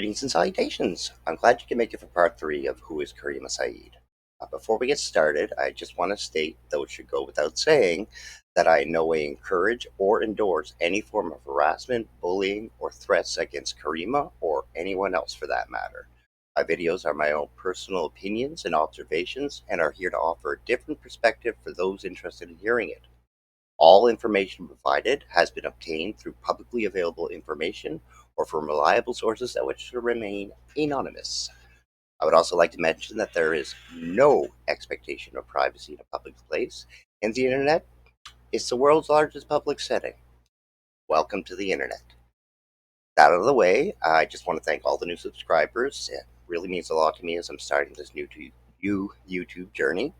Greetings and salutations. I'm glad you can make it for part 3 of Who is Caryma Sa'd. Before we get started, I just want to state, though it should go without saying, that I in no way encourage or endorse any form of harassment, bullying, or threats against Caryma or anyone else for that matter. My videos are my own personal opinions and observations and are here to offer a different perspective for those interested in hearing it. All information provided has been obtained through publicly available information or from reliable sources that wish to remain anonymous. I would also like to mention that there is no expectation of privacy in a public place, and the internet is the world's largest public setting. Welcome to the internet. That out of the way, I just want to thank all the new subscribers. It really means a lot to me as I'm starting this new YouTube journey.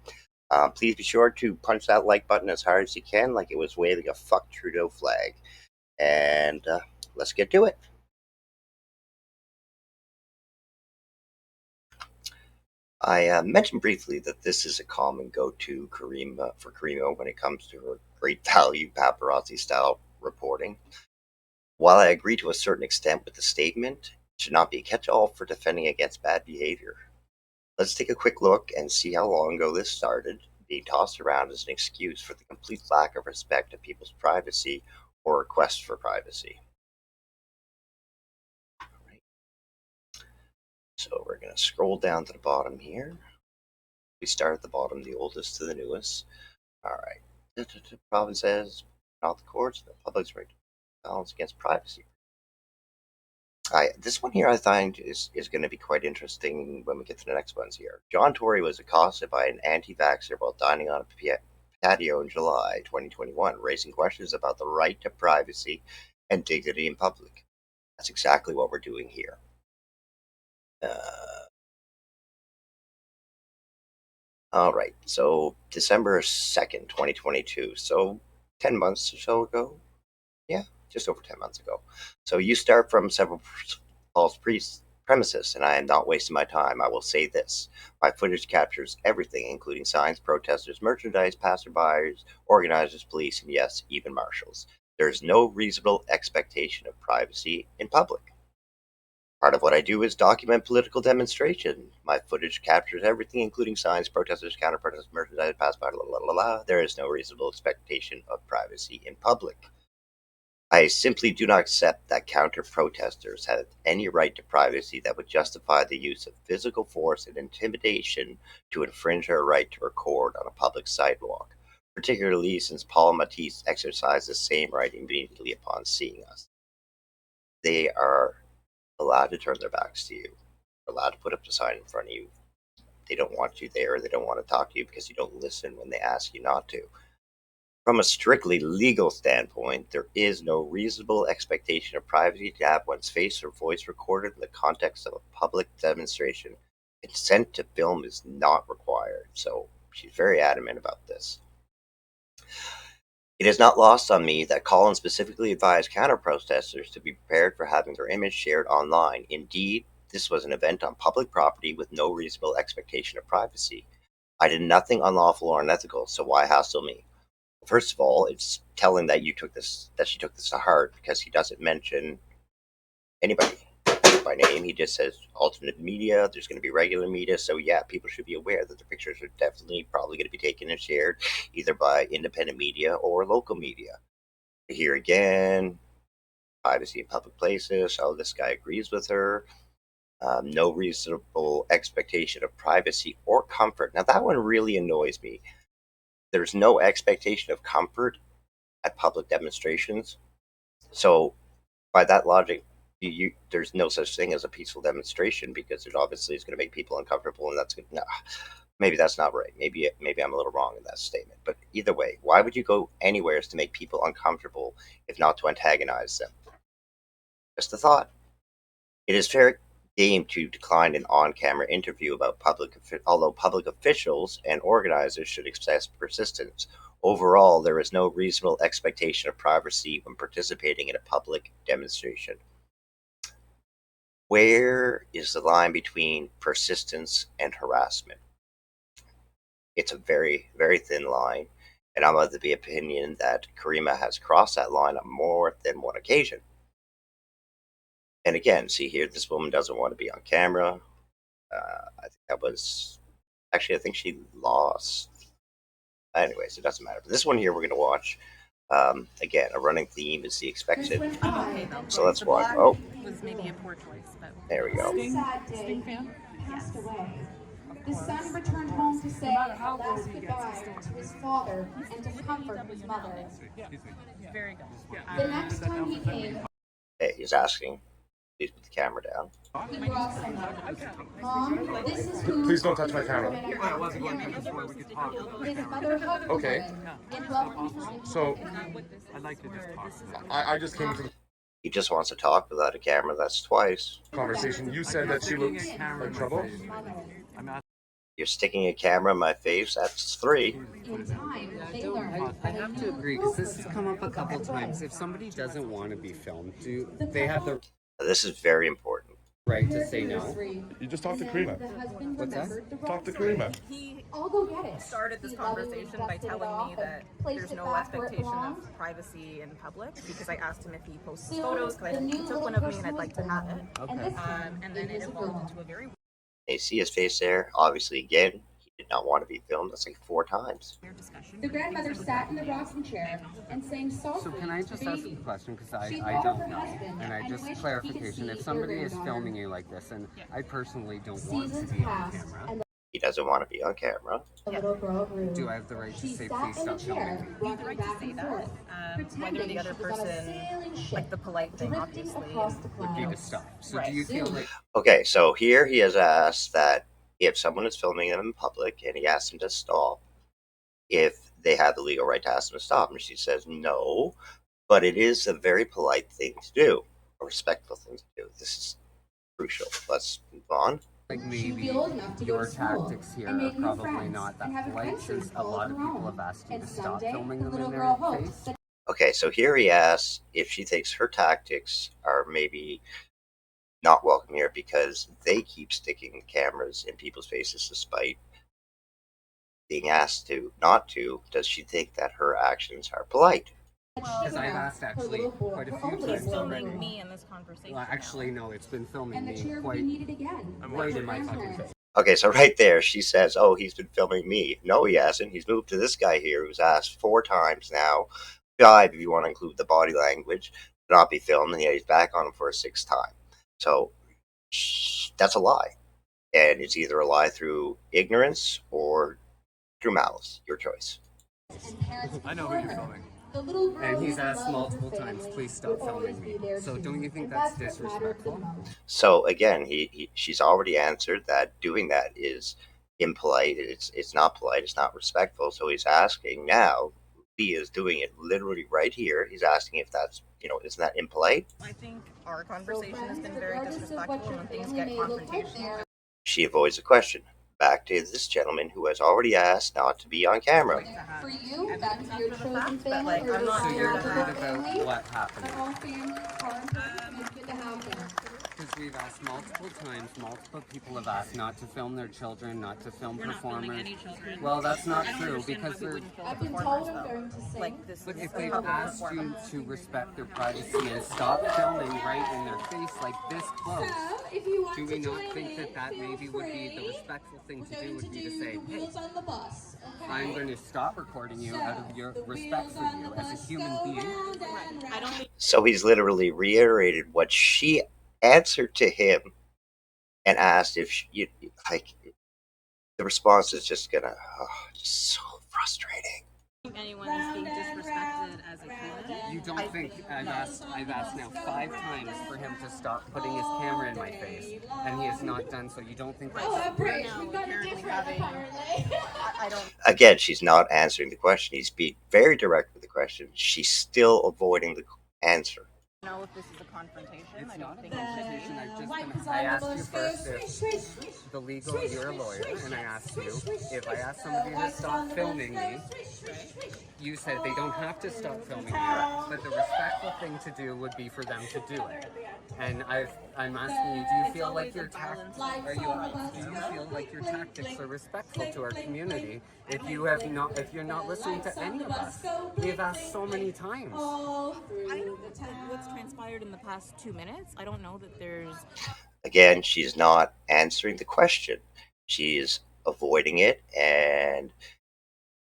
Please be sure to punch that like button as hard as you can, like it was waving a fuck Trudeau flag. And let's get to it. I mentioned briefly that this is a common go-to for Caryma when it comes to her great value paparazzi-style reporting. While I agree to a certain extent with the statement, it should not be a catch-all for defending against bad behavior. Let's take a quick look and see how long ago this started, being tossed around as an excuse for the complete lack of respect of people's privacy or requests for privacy. So we're going to scroll down to the bottom here. We start at the bottom, the oldest to the newest. All right. The province says, not the courts, the public's right to balance against privacy. This one here I find is going to be quite interesting when we get to the next ones here. John Tory was accosted by an anti-vaxxer while dining on a patio in July 2021, raising questions about the right to privacy and dignity in public. That's exactly what we're doing here. All right, so December 2nd, 2022. So 10 months or so ago. Yeah, just over 10 months ago. So you start from several false premises, and I am not wasting my time. I will say this. My footage captures everything, including signs, protesters, merchandise, passerbyers, organizers, police, and yes, even marshals. There is no reasonable expectation of privacy in public. Part of what I do is document political demonstration. My footage captures everything, including signs, protesters, counter-protesters, merchandise, passerby, la la la la. There is no reasonable expectation of privacy in public. I simply do not accept that counter-protesters have any right to privacy that would justify the use of physical force and intimidation to infringe our right to record on a public sidewalk, particularly since Paul Matisse exercised the same right immediately upon seeing us. They are allowed to turn their backs to you. They're allowed to put up the sign in front of you. They don't want you there. They don't want to talk to you because you don't listen when they ask you not to. From a strictly legal standpoint, there is no reasonable expectation of privacy to have one's face or voice recorded in the context of a public demonstration. Consent to film is not required, so she's very adamant about this. It is not lost on me that Collins specifically advised counter-protesters to be prepared for having their image shared online. Indeed, this was an event on public property with no reasonable expectation of privacy. I did nothing unlawful or unethical, so why hassle me? First of all, it's telling that she took this to heart because he doesn't mention anybody by name. He just says alternate media. There's going to be regular media, so yeah, people should be aware that the pictures are definitely probably going to be taken and shared either by independent media or local media. Here again, privacy in public places. Oh, this guy agrees with her. No reasonable expectation of privacy or comfort. Now that one really annoys me. There's no expectation of comfort at public demonstrations. So by that logic, there's no such thing as a peaceful demonstration because it obviously is going to make people uncomfortable, and that's good. No, maybe that's not right. Maybe I'm a little wrong in that statement. But either way, why would you go anywhere to make people uncomfortable if not to antagonize them? Just a thought. It is fair game to decline an on-camera interview about although public officials and organizers should express persistence. Overall, there is no reasonable expectation of privacy when participating in a public demonstration. Where is the line between persistence and harassment? It's a very, very thin line, and I'm of the opinion that Caryma has crossed that line on more than one occasion. And again, see here, this woman doesn't want to be on camera. I think that was actually, I think she lost. Anyways, it doesn't matter. But this one here, we're going to watch. Again, a running theme is the expected. I'm okay though. So let's The watch. black Oh, was maybe a poor choice, but there we go. Sting fan? Passed away. The son returned home to say a last goodbye to his father and to comfort his mother. very good. The next time he came, Hey, he's asking. Please put the camera down. he brought some up. Mom, this is who. Please don't touch my camera. I wasn't going to before we could talk. His mother hugged Okay. him and welcomed him. So, I'd like to just talk. I just came to the He just wants to talk without a camera. That's twice. conversation. You said that she was in trouble. I'm not. You're sticking a camera in my face. That's three. In time, they learned. I have to agree because this has come up a couple times. If somebody doesn't want to be filmed, do they have the This is very important. right to say no? You just talked to Caryma. What's that? Talk to Caryma. He I'll go get it. started this He lovingly conversation by dusted it telling off me and that placed there's it no back where it expectation belonged. of privacy in public because I asked him if he posts Soon, photos because the I new he took little one of me person and I'd was like to have it. born. And Okay. this time, And then it was a evolved girl. into a very Hey, see his face there? Obviously, again, he did not want to be filmed. That's like 4 times. weird discussion. The grandmother sat in the rocking chair and sang softly. So can I just to ask a baby. question because She I thought of don't her know, husband and I and just wished he clarification. could If see somebody their is granddaughter. filming you like this, and I personally don't want Seasons to be on passed, camera, and He doesn't want to be on camera. the little girl grew. do I have the right to She say sat please in a stop filming chair, me? rocking right to back say and that. forth, Whether pretending the other she was on a person, sailing ship, like the polite thing, drifting obviously, across the Would be to clouds. stop. So Right. do you feel Soon. like Okay, so here he has asked that if someone is filming them in public and he asks them to stop, if they have the legal right to ask them to stop. And she says no, but it is a very polite thing to do, a respectful thing to do. This is crucial. Let's move on. like She'd maybe be old enough to go your to school tactics here and are make new probably friends not and that have polite adventures since a all lot of of her people own. have asked you And to stop someday, filming the them little in girl their hopes face? that Okay, so here he asks if she thinks her tactics are maybe not welcome here because they keep sticking cameras in people's faces despite being asked to not to. Does she think that her actions are polite? Because I've asked her actually little boy, quite a her few oldest times boy already. grew. me in this conversation. Well, now. actually, no, it's been filming And the me chair would quite be needed again. right Her in my fucking grandparents. face. Okay, so right there, she says, "Oh, he's been filming me." No, he hasn't. He's moved to this guy here who's asked 4 times now, 5 if you want to include the body language, to not be filmed, and yet he's back on him for a 6th time. So that's a lie, and it's either a lie through ignorance or through malice. Your choice. And parents I know who before you're her. filming. The little girl And he's who asked loved multiple her times, family please stop would always filming be me. there So too. don't you think And that's what mattered the disrespectful? most. So again, she's already answered that doing that is impolite. It's not polite. It's not respectful. So he's asking now. He is doing it literally right here. He's asking if that's isn't that impolite? I think our So conversation has friends, been very regardless of disrespectful what your and things family get may look like, confrontational. there She avoids the question. Back to this gentleman who has already asked not to be on camera. for you, that's your chosen fact, but, family like, or I'm your not So you're here to biological worried family. about what happened? But all families are important and good to have them. Because we've asked multiple times, multiple people have asked not to film their children, not to film performers. Well, that's not true because they're. I've been told I'm going to sing. Like this But is if a they've public asked you performance. to respect their privacy and stop filming right in their face like this close, So, if you want do to we not join think in, that that feel maybe would be the free. respectful thing to We're do? going Would be to do say, the hey, wheels on the bus. Okay? I'm going to stop recording you out of your the respect wheels for on you the as bus a human go being. round and round. I don't think So he's literally reiterated what she answered to him and asked if like the response is just just so frustrating. anyone is being disrespected as a human. You don't think I've asked now 5 times for him to stop putting his camera in my face, and he has not done so. You don't think Oh, that's I'm brave. now We've got a apparently different having- apparently. I don't. Again, she's not answering the question. He's being very direct with the question. She's still avoiding the answer. know if this is a confrontation. It's I not don't a think it should confrontation. be. I've just White been, is I on the asked you bus first goes if swish, swish, swish. the legal, you're a lawyer, and I asked you if I asked somebody to stop filming me, you said they don't have to stop filming me, but the respectful thing to do would be for them to do it. And I'm asking you, do you feel like your tactics are respectful to our community if you're not listening to any of us? We've asked so many times. All through the town. What's transpired in the past 2 minutes. I don't know that there's. Again, she's not answering the question. She's avoiding it and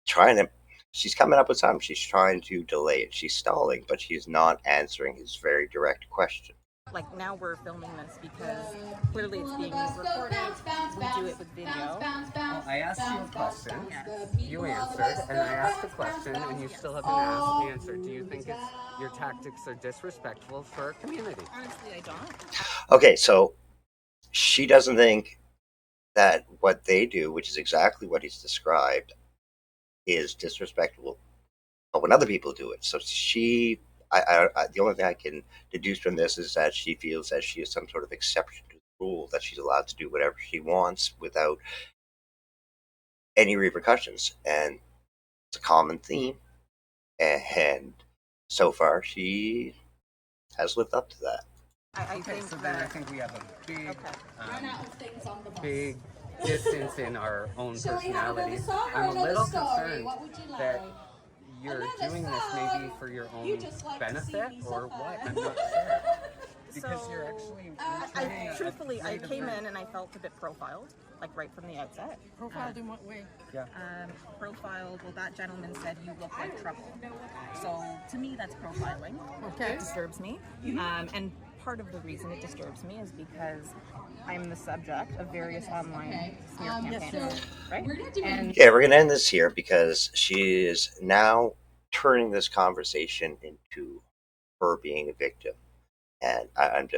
trying to. She's coming up with something. She's trying to delay it. She's stalling, but she's not answering his very direct question. Like, now we're filming this because clearly it's being recorded. We do it with video. Well, I asked you a question, Yes. you answered, and I asked a question, and you still haven't answered. Do you think your tactics are disrespectful for our community? Honestly, I don't. Okay, so she doesn't think that what they do, which is exactly what he's described, is disrespectful. But when other people do it, so the only thing I can deduce from this is that she feels that she is some sort of exception to the rule, that she's allowed to do whatever she wants without any repercussions, and it's a common theme. And so far, she has lived up to that. I Okay, think so then I that. think we have a big, Run out of things on the bus. big distance in our own Shall we have personalities. another song or I'm a another little story? concerned What would you like? that you're Another doing this song. maybe for your You own just like to see benefit me or suffer. what. I'm not sure. Because So, you're actually I truthfully, I came in and I felt a bit profiled, like right from the outset. Profiled in what way? Yeah. Profiled. Well, that gentleman said you look like trouble. So to me, that's profiling. Okay. It disturbs me. And part of the reason it disturbs me is because I'm the subject of various online smear campaigns, right? And Yeah, we're going to end this here because she is now turning this conversation into her being a victim. And I'm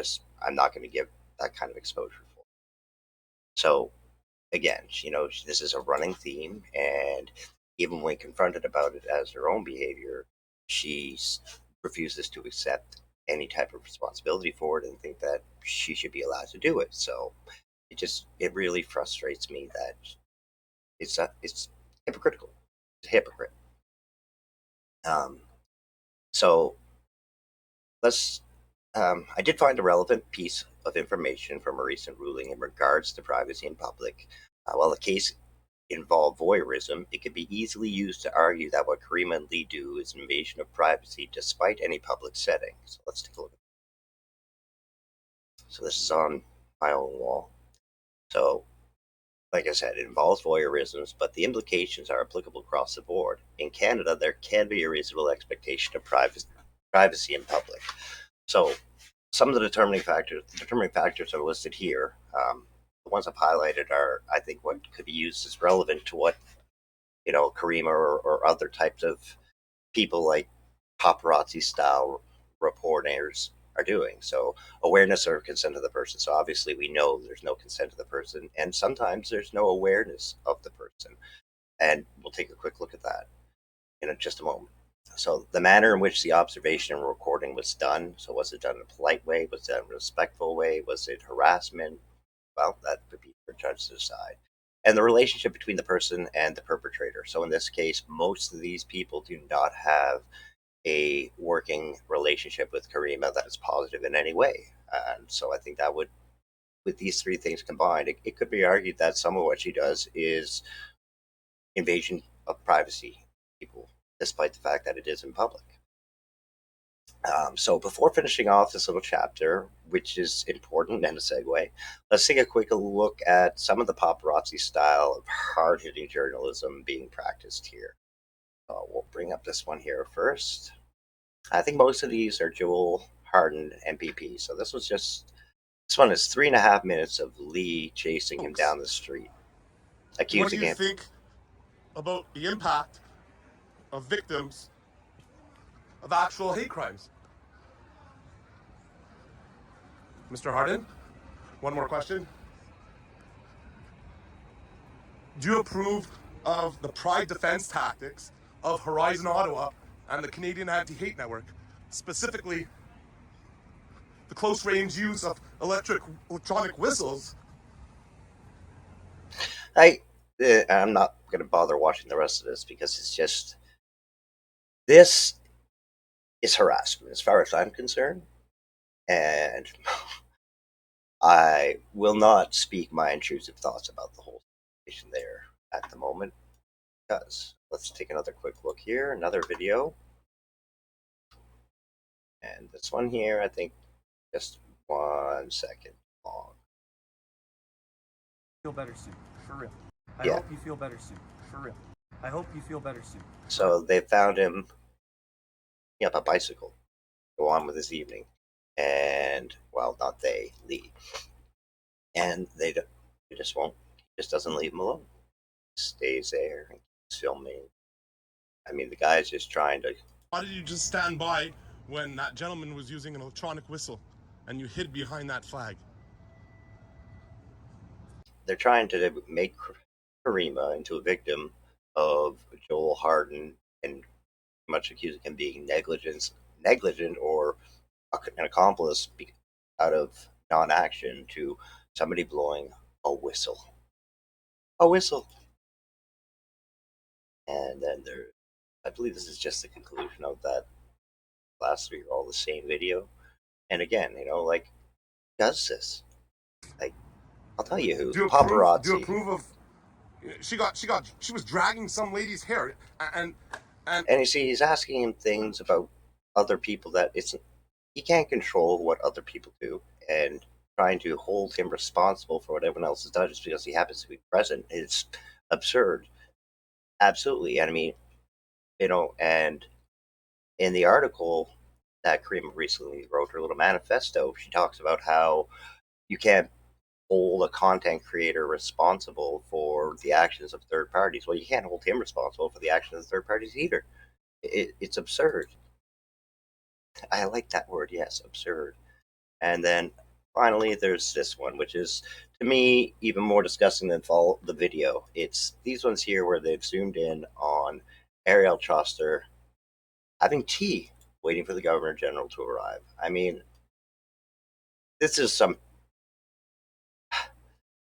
not going to give that kind of exposure for it. So, again, this is a running theme. And even when confronted about it as her own behavior, she refuses to accept any type of responsibility for it and think that she should be allowed to do it. So, it really frustrates me that it's hypocritical. It's a hypocrite. So let's. I did find a relevant piece of information from a recent ruling in regards to privacy in public. While the case involved voyeurism, it could be easily used to argue that what Caryma and Lee do is an invasion of privacy despite any public setting. So let's take a look. So this is on my own wall. So like I said, it involves voyeurisms, but the implications are applicable across the board. In Canada, there can be a reasonable expectation of privacy in public. So, some of the determining factors are listed here. The ones I've highlighted are, I think, what could be used as relevant to what Caryma or other types of people like paparazzi style reporters are doing. So awareness or consent of the person. So obviously we know there's no consent of the person, and sometimes there's no awareness of the person. And we'll take a quick look at that in just a moment. So the manner in which the observation and recording was done. So was it done in a polite way? Was it done in a respectful way? Was it harassment? Well, that would be for judge to decide. And the relationship between the person and the perpetrator. So in this case, most of these people do not have a working relationship with Caryma that is positive in any way. And so I think that would, with these three things combined, it could be argued that some of what she does is invasion of privacy, people, despite the fact that it is in public. So before finishing off this little chapter, which is important and a segue, let's take a quick look at some of the paparazzi style of hard-hitting journalism being practiced here. We'll bring up this one here first. I think most of these are Joel Harden MPP. So this one is 3.5 minutes of Lee chasing him down the street, What do accusing you him. think about the impact of victims of actual hate crimes? Mr. Harden, one more question. Do you approve of the pride defense tactics of Horizon Ottawa and the Canadian Anti-Hate Network, specifically the close-range use of electronic whistles? I'm not going to bother watching the rest of this because this is harassment as far as I'm concerned, and I will not speak my intrusive thoughts about the whole situation there at the moment. Because let's take another quick look here, another video. And this one here, I think, just 1 second long. Feel better soon, for real. I Yeah. hope you feel better soon, for real. I hope you feel better soon. So they found him up a bicycle, go on with his evening. And, well, not they, Lee. And they just won't, he just doesn't leave him alone. He stays there and keeps filming. I mean, the guy's just trying to. Why did you just stand by when that gentleman was using an electronic whistle and you hid behind that flag? They're trying to make Caryma into a victim of Joel Harden and much accusing him being negligent or an accomplice out of non-action to somebody blowing a whistle. A whistle. And then I believe this is just the conclusion of that last three are all the same video. And again, like, does this? Like, I'll tell you who. Do you approve? Do you Paparazzi. approve of? She was dragging some lady's hair, and And you see, he's asking him things about other people that he can't control what other people do, and trying to hold him responsible for what everyone else has done just because he happens to be present is absurd. Absolutely. And I mean, and in the article that Kareem recently wrote, her little manifesto, she talks about how you can't hold a content creator responsible for the actions of third parties. Well, you can't hold him responsible for the actions of third parties either. It's absurd. I like that word, yes, absurd. And then finally, there's this one, which is to me even more disgusting than the video. It's these ones here where they've zoomed in on Ariel Choster having tea, waiting for the Governor General to arrive. I mean, this is some.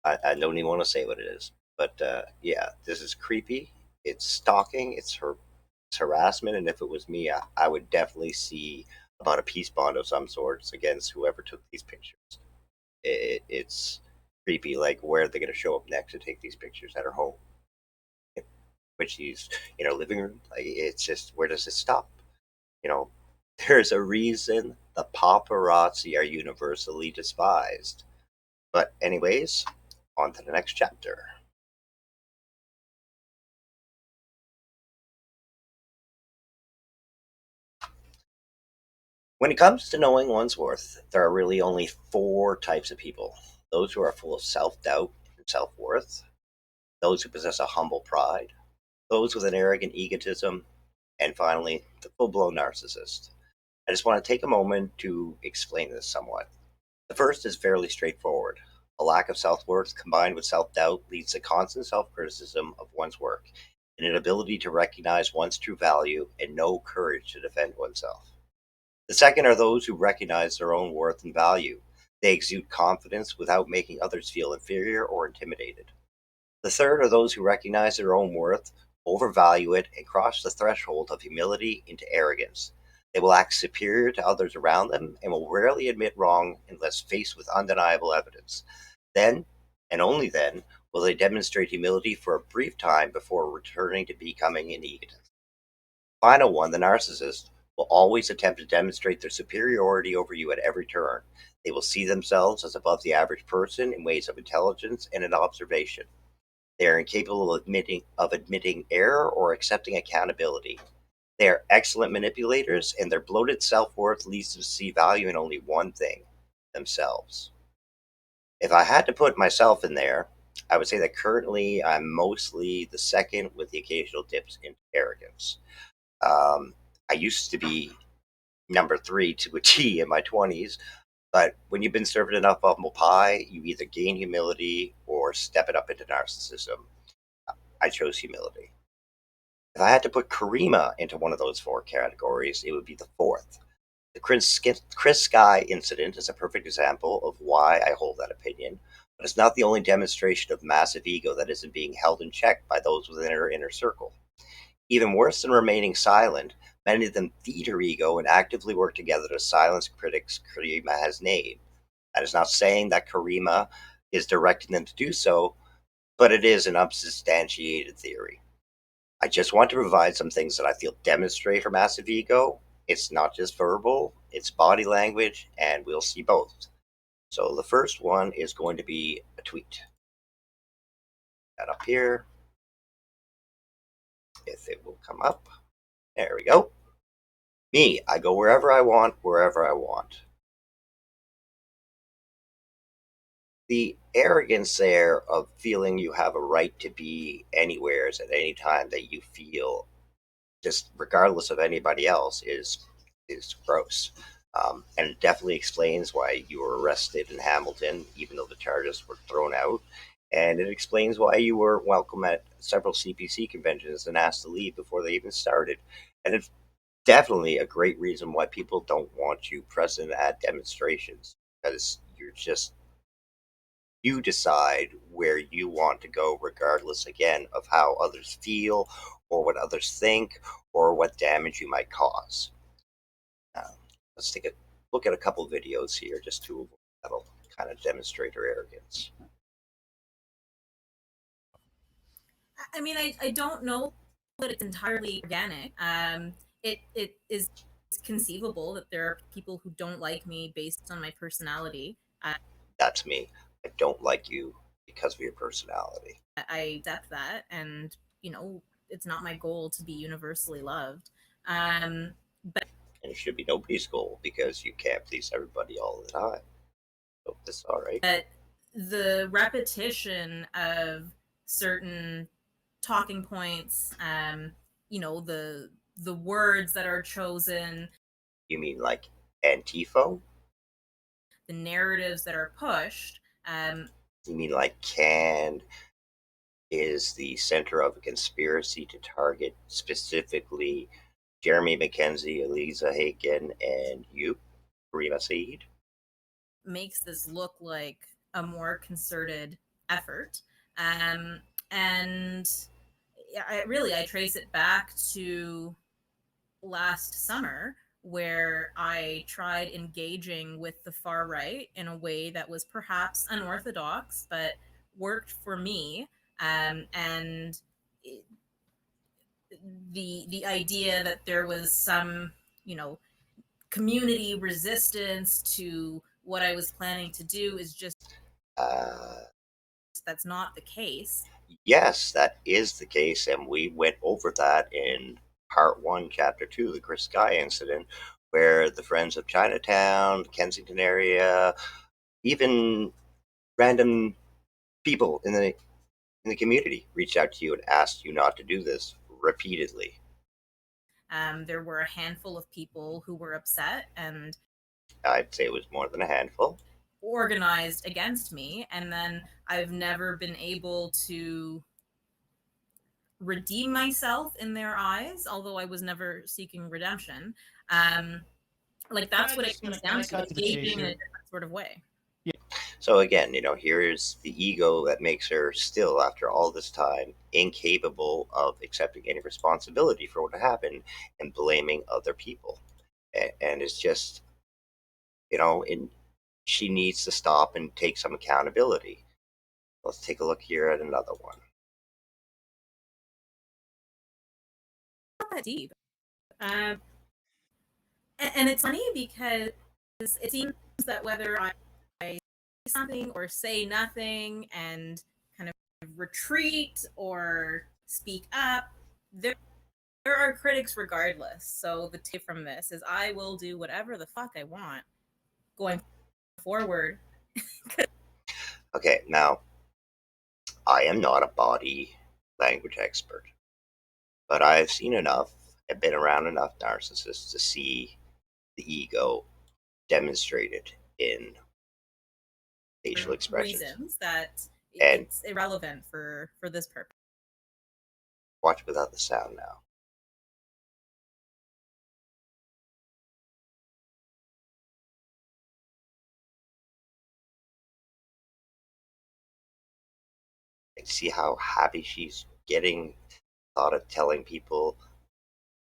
I don't even want to say what it is, but yeah, this is creepy. It's stalking. It's harassment. And if it was me, I would definitely see about a peace bond of some sorts against whoever took these pictures. It's creepy. Like, where are they going to show up next to take these pictures at her home? Which she's in her living room. Like, it's just, where does it stop? You know, there's a reason the paparazzi are universally despised. But anyways, on to the next chapter. When it comes to knowing one's worth, there are really only four types of people: those who are full of self doubt and self worth, those who possess a humble pride, those with an arrogant egotism, and finally, the full blown narcissist. I just want to take a moment to explain this somewhat. The first is fairly straightforward. A lack of self worth combined with self doubt leads to constant self criticism of one's work, an inability to recognize one's true value, and no courage to defend oneself. The second are those who recognize their own worth and value. They exude confidence without making others feel inferior or intimidated. The third are those who recognize their own worth, overvalue it, and cross the threshold of humility into arrogance. They will act superior to others around them and will rarely admit wrong unless faced with undeniable evidence. Then, and only then, will they demonstrate humility for a brief time before returning to becoming an egotist. Final one, the narcissist, will always attempt to demonstrate their superiority over you at every turn. They will see themselves as above the average person in ways of intelligence and in observation. They are incapable of admitting error or accepting accountability. They are excellent manipulators, and their bloated self-worth leads them to see value in only one thing: themselves. If I had to put myself in there, I would say that currently I'm mostly the second with the occasional dips into arrogance. I used to be number three to a T in my 20s, but when you've been served enough humble pie, you either gain humility or step it up into narcissism. I chose humility. If I had to put Caryma into one of those four categories, it would be the fourth. The Chris Sky incident is a perfect example of why I hold that opinion, but it's not the only demonstration of massive ego that isn't being held in check by those within her inner circle. Even worse than remaining silent, many of them feed her ego and actively work together to silence critics Caryma has named. That is not saying that Caryma is directing them to do so, but it is an unsubstantiated theory. I just want to provide some things that I feel demonstrate her massive ego, It's not just verbal, it's body language, and we'll see both. So the first one is going to be a tweet. That up here, if it will come up. There we go. Me, I go wherever I want, wherever I want. The arrogance there of feeling you have a right to be anywheres at any time that you feel, just regardless of anybody else, is gross. And it definitely explains why you were arrested in Hamilton, even though the charges were thrown out. And it explains why you were welcome at several CPC conventions and asked to leave before they even started. And it's definitely a great reason why people don't want you present at demonstrations, because you decide where you want to go, regardless again of how others feel or what others think or what damage you might cause. Uh, let's take a look at a couple videos here just to that'll kind of demonstrate her arrogance. I mean, I don't know that it's entirely organic. It is conceivable that there are people who don't like me based on my personality. That's me. I don't like you because of your personality. I accept that, and it's not my goal to be universally loved. But And it should be nobody's goal because you can't please everybody all the time. Hope this is all right. The repetition of certain talking points, the words that are chosen, You mean like Antifo? the narratives that are pushed. You mean like canned is the center of a conspiracy to target specifically Jeremy McKenzie, Eliza Haken, and you, Caryma Sa'd? Makes this look like a more concerted effort. And I trace it back to last summer, where I tried engaging with the far right in a way that was perhaps unorthodox, but worked for me. And the idea that there was some, community resistance to what I was planning to do is just Uh, that's not the case. yes, that is the case, and we went over that in part one, chapter two, the Chris Sky incident, where the Friends of Chinatown, the Kensington area, even random people in the community reached out to you and asked you not to do this repeatedly. There were a handful of people who were upset and I'd say it was more than a handful. organized against me, and then I've never been able to redeem myself in their eyes, although I was never seeking redemption. um that's what it comes down to, engaging in a different sort of way. So again, here's the ego that makes her still, after all this time, incapable of accepting any responsibility for what happened and blaming other people. And it's just, and she needs to stop and take some accountability. Let's take a look here at another one. Not that deep. And it's funny because it seems that whether I say something or say nothing and kind of retreat or speak up, there are critics regardless. So the tip from this is I will do whatever the fuck I want going forward. Okay, now, I am not a body language expert, but I've seen enough and been around enough narcissists to see the ego demonstrated in facial expressions. Reasons that And it's irrelevant for this purpose. watch without the sound now. And see how happy she's getting, thought of telling people,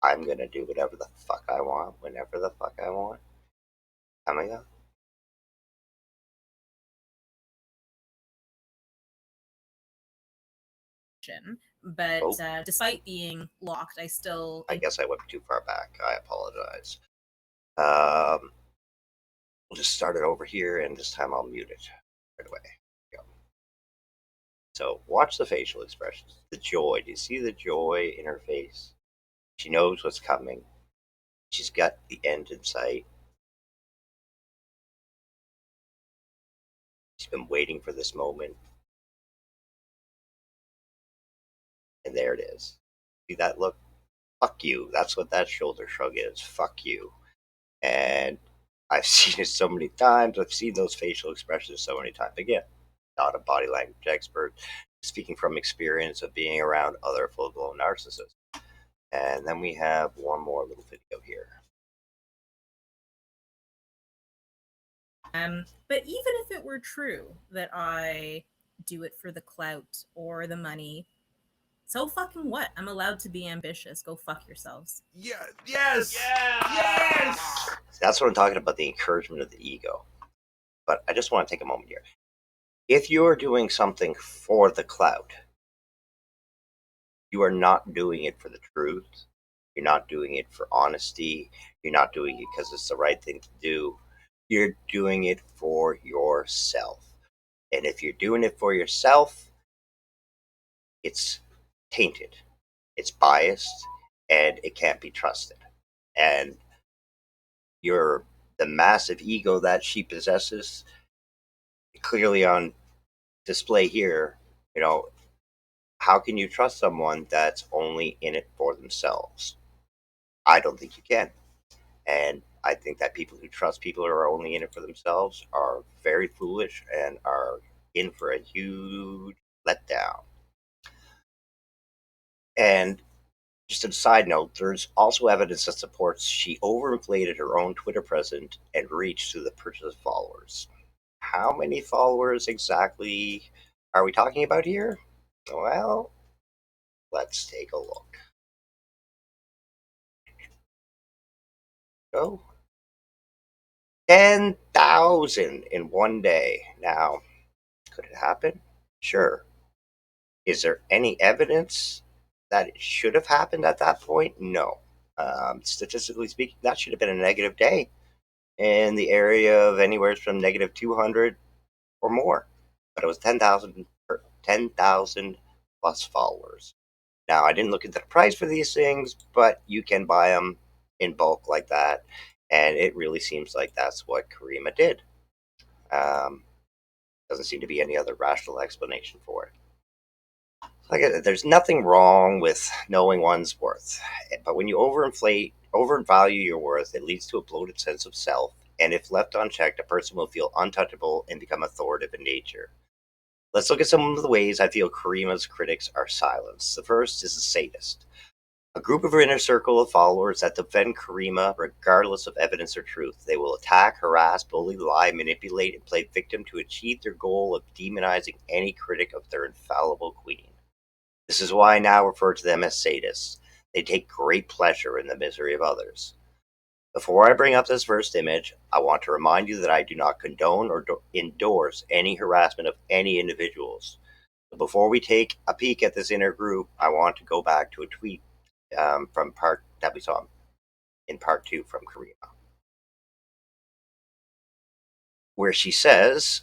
I'm gonna do whatever the fuck I want, whenever the fuck I want, coming up. but Oh. despite being locked, I still. I guess I went too far back. I apologize. We'll just start it over here, and this time I'll mute it right away. Go. So watch the facial expressions. The joy. Do you see the joy in her face? She knows what's coming. She's got the end in sight. She's been waiting for this moment. And there it is. See that look? Fuck you. That's what that shoulder shrug is. Fuck you. And I've seen it so many times. I've seen those facial expressions so many times. Again, not a body language expert, speaking from experience of being around other full-blown narcissists. And then we have one more little video here. But even if it were true that I do it for the clout or the money, so fucking what? I'm allowed to be ambitious. Go fuck yourselves. Yeah. Yes. Yes. That's what I'm talking about, the encouragement of the ego. But I just want to take a moment here. If you're doing something for the clout, you are not doing it for the truth. You're not doing it for honesty. You're not doing it because it's the right thing to do. You're doing it for yourself. And if you're doing it for yourself, it's tainted, it's biased, and it can't be trusted. And the massive ego that she possesses, clearly on display here, how can you trust someone that's only in it for themselves? I don't think you can. And I think that people who trust people who are only in it for themselves are very foolish and are in for a huge letdown. And just a side note, there's also evidence that supports she overinflated her own Twitter presence and reach through the purchase of followers. How many followers exactly are we talking about here? Well, let's take a look. Go. 10,000 in one day. Now, could it happen? Sure. Is there any evidence that it should have happened at that point? No. Statistically speaking, that should have been a negative day in the area of anywhere from negative 200 or more. But it was 10,000 plus followers. Now, I didn't look into the price for these things, but you can buy them in bulk like that. And it really seems like that's what Caryma did. Doesn't seem to be any other rational explanation for it. There's nothing wrong with knowing one's worth, but when you overvalue your worth, it leads to a bloated sense of self, and if left unchecked, a person will feel untouchable and become authoritative in nature. Let's look at some of the ways I feel Caryma's critics are silenced. The first is a sadist. A group of her inner circle of followers that defend Caryma regardless of evidence or truth. They will attack, harass, bully, lie, manipulate, and play victim to achieve their goal of demonizing any critic of their infallible queen. This is why I now refer to them as sadists. They take great pleasure in the misery of others. Before I bring up this first image, I want to remind you that I do not condone or endorse any harassment of any individuals. So before we take a peek at this inner group, I want to go back to a tweet from part that we saw in part 2 from Caryma, where she says,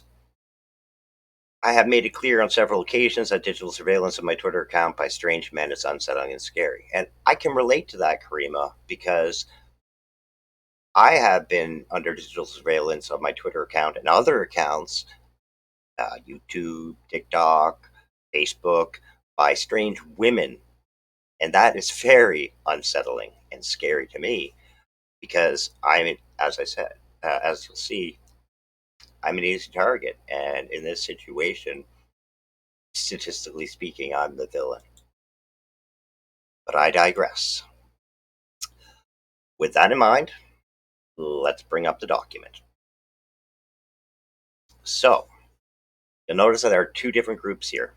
I have made it clear on several occasions that digital surveillance of my Twitter account by strange men is unsettling and scary. And I can relate to that, Caryma, because I have been under digital surveillance of my Twitter account and other accounts, YouTube, TikTok, Facebook, by strange women. And that is very unsettling and scary to me because as I said, as you'll see, I'm an easy target. And in this situation, statistically speaking, I'm the villain. But I digress. With that in mind, let's bring up the document. So, you'll notice that there are two different groups here.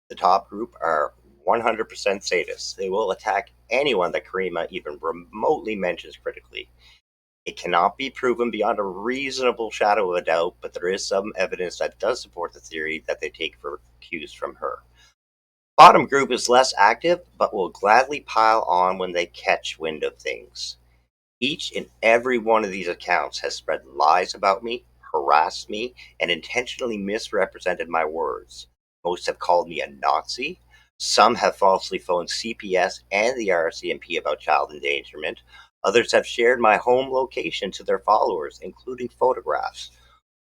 The top group are 100% sadists. They will attack anyone that Caryma even remotely mentions critically. It cannot be proven beyond a reasonable shadow of a doubt, but there is some evidence that does support the theory that they take for cues from her. bottom group is less active, but will gladly pile on when they catch wind of things. Each and every one of these accounts has spread lies about me, harassed me, and intentionally misrepresented my words. Most have called me a Nazi. Some have falsely phoned CPS and the RCMP about child endangerment. Others have shared my home location to their followers, including photographs.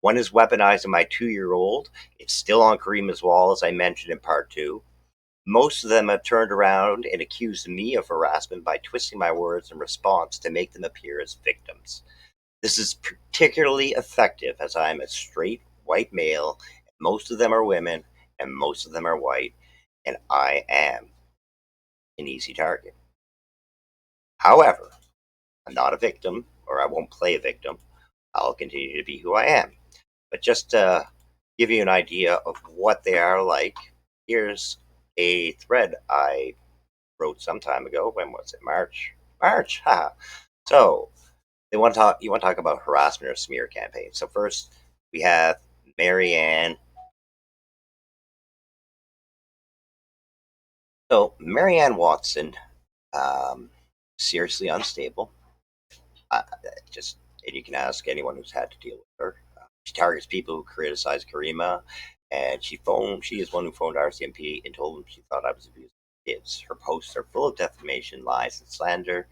One is weaponizing my 2-year old. It's still on Caryma's wall, as I mentioned in part 2. Most of them have turned around and accused me of harassment by twisting my words in response to make them appear as victims. This is particularly effective as I am a straight white male, and most of them are women, and most of them are white, and I am an easy target. However, I'm not a victim, or I won't play a victim. I'll continue to be who I am. But just to give you an idea of what they are like, here's a thread I wrote some time ago. When was it? March. March. Ha. So they want to talk. You want to talk about harassment or smear campaign. So first we have Marianne. So Marianne Watson, um, seriously unstable. Uh, just and you can ask anyone who's had to deal with her. She targets people who criticize Caryma, and she is one who phoned RCMP and told them she thought I was abusing kids. Her posts are full of defamation, lies, and slander.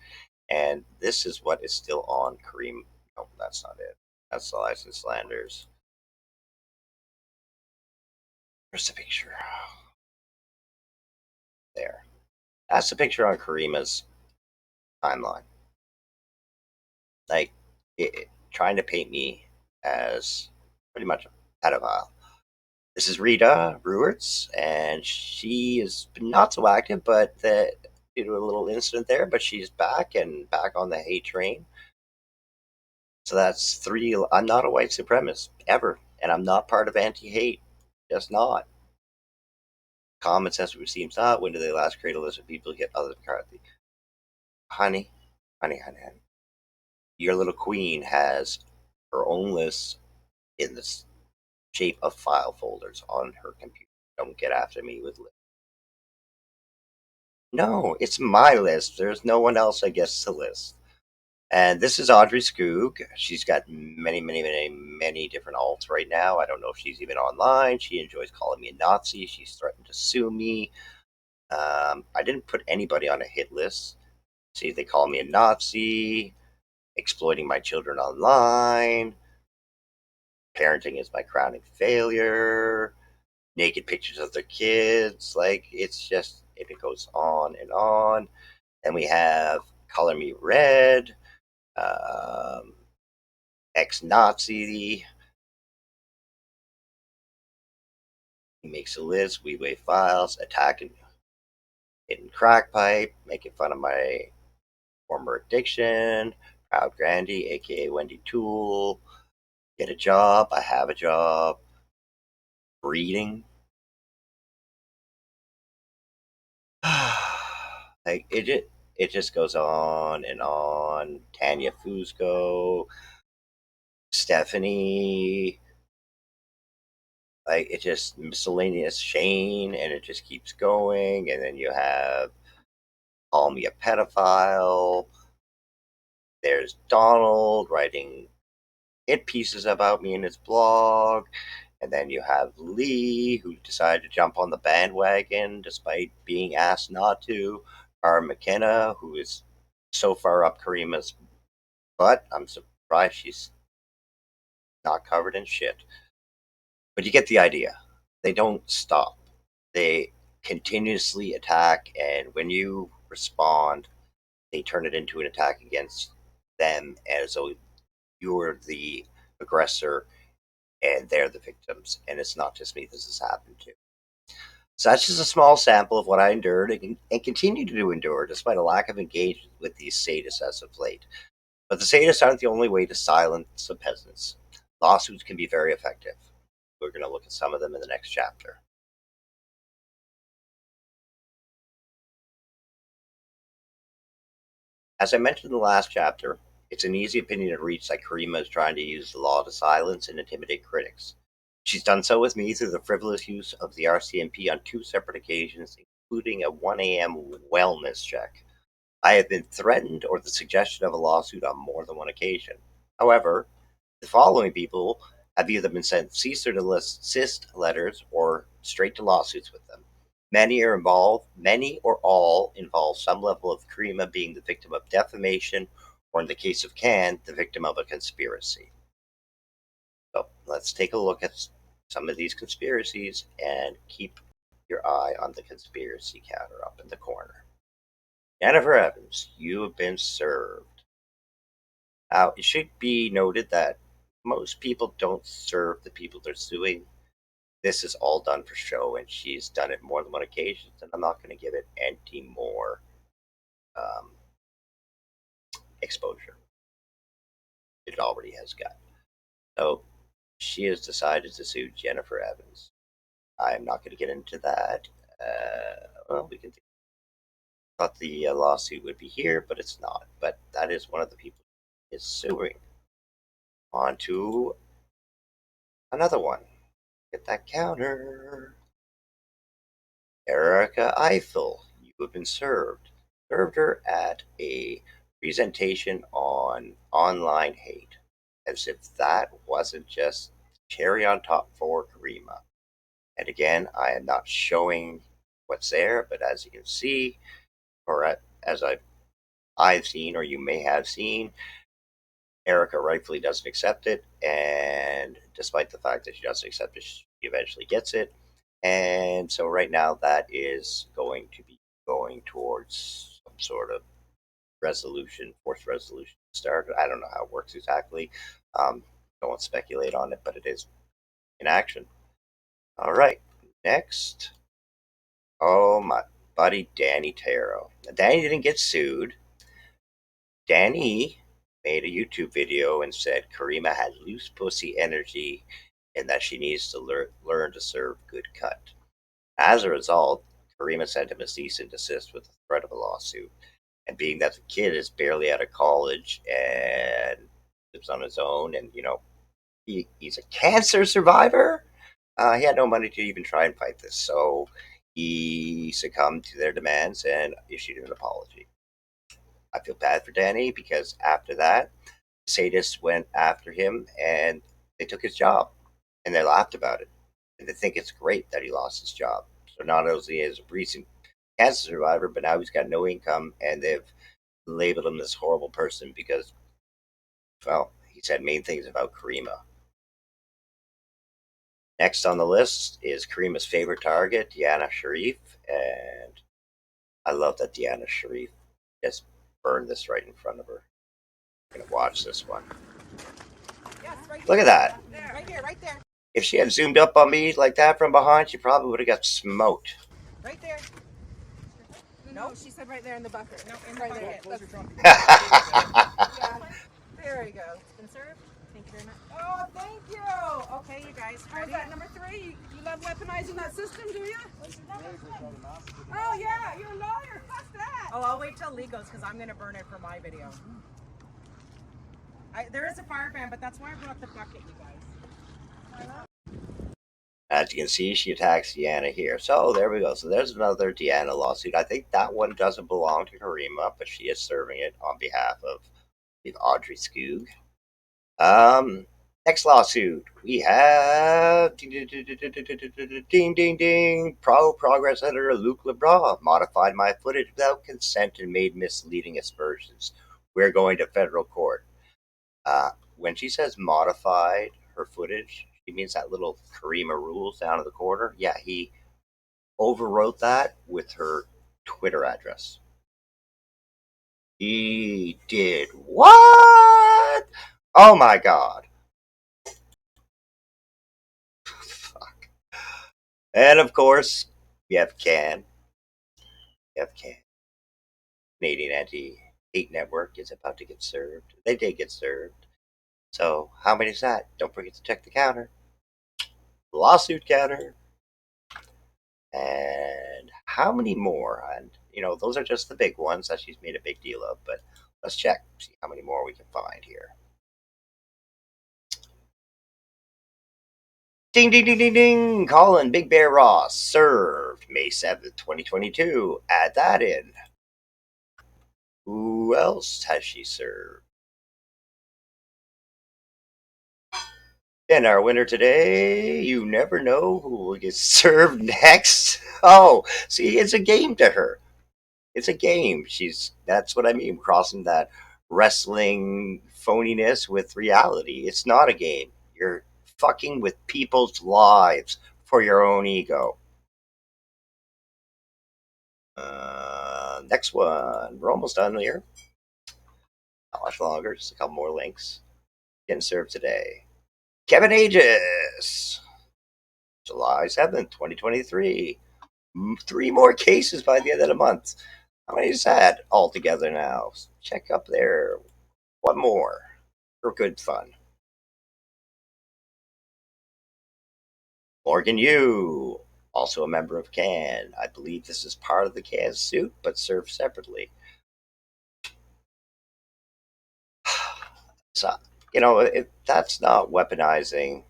And this is what is still on Caryma. No, that's not it. That's the lies and slanders. Where's the picture? There. That's the picture on Caryma's timeline. Like, trying to paint me as pretty much a pedophile. This is Rita Ruertz, and she has been not so active, but due to a little incident there, but she's back and back on the hate train. So that's 3. I'm not a white supremacist, ever, and I'm not part of anti-hate. Just not. Common sense seems not. When do they last create a list of people who get other McCarthy? Honey, honey. Your little queen has her own list in the shape of file folders on her computer. Don't get after me with lists. No, it's my list. There's no one else I guess to list. And this is Audrey Skoog. She's got many different alts right now. I don't know if she's even online. She enjoys calling me a Nazi. She's threatened to sue me. I didn't put anybody on a hit list. See, they call me a Nazi, exploiting my children online, parenting is my crowning failure, naked pictures of their kids. Like, it's just, it goes on and on. And we have Color Me Red, ex-Nazi. He makes a list, we weigh files, attacking hidden crack pipe, making fun of my former addiction, Proud Grandy, aka Wendy Toole, get a job, I have a job, breeding. Like it just goes on and on. Tanya Fusco, Stephanie, like it just miscellaneous Shane, and it just keeps going. And then you have call me a pedophile. There's Donald writing hit pieces about me in his blog. And then you have Lee, who decided to jump on the bandwagon despite being asked not to. Our McKenna, who is so far up Caryma's butt, I'm surprised she's not covered in shit. But you get the idea. They don't stop. They continuously attack, and when you respond, they turn it into an attack against them as though you're the aggressor and they're the victims. And it's not just me, this has happened to. Such is a small sample of what I endured and continue to endure despite a lack of engagement with these sadists as of late. But the sadists aren't the only way to silence the peasants. Lawsuits can be very effective. We're going to look at some of them in the next chapter. As I mentioned in the last chapter, it's an easy opinion to reach that Caryma is trying to use the law to silence and intimidate critics. She's done so with me through the frivolous use of the RCMP on 2 separate occasions, including a 1 a.m. wellness check. I have been threatened or the suggestion of a lawsuit on more than one occasion. However, the following people have either been sent cease or desist letters or straight to lawsuits with them. Many or all involve some level of Caryma being the victim of defamation, or in the case of Can, the victim of a conspiracy. So let's take a look at some of these conspiracies and keep your eye on the conspiracy counter up in the corner. Jennifer Evans, you have been served. Now, it should be noted that most people don't serve the people they're suing. This is all done for show, and she's done it more than one occasion, and I'm not going to give it any more um, exposure. It already has got. So she has decided to sue Jennifer Evans. I'm not going to get into that. Well, we can. Thought the lawsuit would be here, but it's not. But that is one of the people is suing. On to another one. Get that counter. Erica Eiffel, you have been served. Served her at a presentation on online hate, as if that wasn't just cherry on top for Caryma. And again, I am not showing what's there, but as you can see, or as I've seen, or you may have seen, Erica rightfully doesn't accept it, and despite the fact that she doesn't accept it, she eventually gets it. And so right now that is going to be going towards some sort of resolution, forced resolution start. I don't know how it works exactly. Don't want to speculate on it, but it is in action. All right, next. Oh, my buddy Danny Taro. Now, Danny didn't get sued. Danny made a YouTube video and said Caryma had loose pussy energy and that she needs to learn to serve good cut. As a result, Caryma sent him a cease and desist with the threat of a lawsuit. And being that the kid is barely out of college and lives on his own, and he's a cancer survivor, he had no money to even try and fight this. So he succumbed to their demands and issued an apology. I feel bad for Danny because after that, sadists went after him and they took his job and they laughed about it. And they think it's great that he lost his job. So not only is a recent cancer survivor, but now he's got no income and they've labeled him this horrible person because, well, he said mean things about Caryma. Next on the list is Caryma's favorite target, Deanna Sharif. And I love that Deanna Sharif just burned this right in front of her. I'm going to watch this one. Yes, right Look at that. Right here, right there. If she had zoomed up on me like that from behind, she probably would have got smoked. Right there. No, she said right there in the bucket. No, in right there. Close your trunk. Yeah. There we go. It's been served. Thank you very much. Oh, thank you. Okay, you guys. How's that number 3? You love weaponizing that system, do you? Oh yeah, you're a lawyer. Fuck that. Oh, I'll wait till Lee goes because I'm gonna burn it for my video. There is a fire ban, but that's why I brought the bucket, you guys. As you can see, she attacks Deanna here. So there we go. So there's another Deanna lawsuit. I think that one doesn't belong to Caryma, but she is serving it on behalf of Audrey Skoog. Next lawsuit, we have ding ding ding. Progress editor Luc Lebras modified my footage without consent and made misleading aspersions. We're going to federal court. When she says modified her footage, she means that little Caryma rules down in the corner. Yeah, he overwrote that with her Twitter address. He did what? Oh my god. Fuck. And of course, we have Can. Canadian Anti-Hate Network is about to get served. They did get served. So, how many is that? Don't forget to check the counter. Lawsuit counter. And how many more? And, those are just the big ones that she's made a big deal of. But let's check, see how many more we can find here. Ding, ding, ding, ding, ding. Colin Big Bear Ross served May 7th, 2022. Add that in. Who else has she served? And our winner today, you never know who will get served next. Oh, see, it's a game to her. It's a game. That's what I mean, crossing that wrestling phoniness with reality. It's not a game. You're fucking with people's lives for your own ego. Next one. We're almost done here. Not much longer. Just a couple more links. Getting served today. Kevin Aegis. July 7th, 2023. 3 more cases by the end of the month. How many is that altogether now? Check up there. One more for good fun. Morgan Yu, also a member of CAN. I believe this is part of the CAN suit, but served separately. So, that's not weaponizing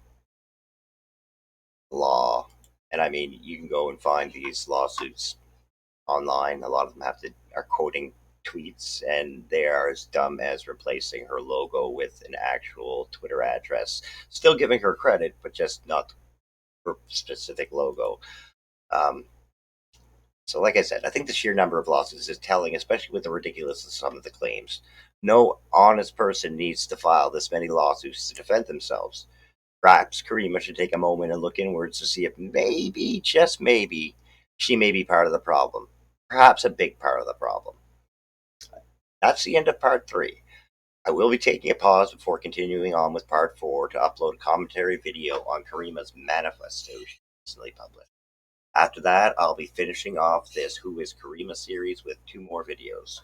law. And I mean, you can go and find these lawsuits online. A lot of them are quoting tweets, and they are as dumb as replacing her logo with an actual Twitter address. Still giving her credit, but just not her specific logo. So, like I said, I think the sheer number of lawsuits is telling, especially with the ridiculousness of some of the claims. No honest person needs to file this many lawsuits to defend themselves. Perhaps Caryma should take a moment and look inwards to see if maybe, just maybe, she may be part of the problem. Perhaps a big part of the problem. That's the end of part 3. I will be taking a pause before continuing on with part 4 to upload a commentary video on Caryma's manifesto she recently published. After that, I'll be finishing off this Who is Caryma series with 2 more videos.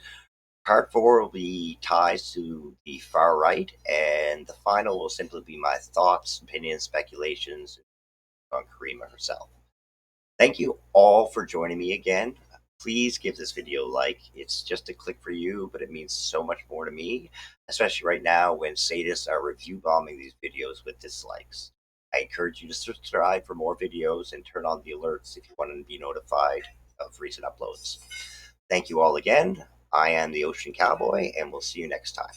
Part 4 will be ties to the far right, and the final will simply be my thoughts, opinions, speculations on Caryma herself. Thank you all for joining me again. Please give this video a like. It's just a click for you, but it means so much more to me, especially right now when sadists are review bombing these videos with dislikes. I encourage you to subscribe for more videos and turn on the alerts if you want to be notified of recent uploads. Thank you all again. I am the Ocean Cowboy, and we'll see you next time.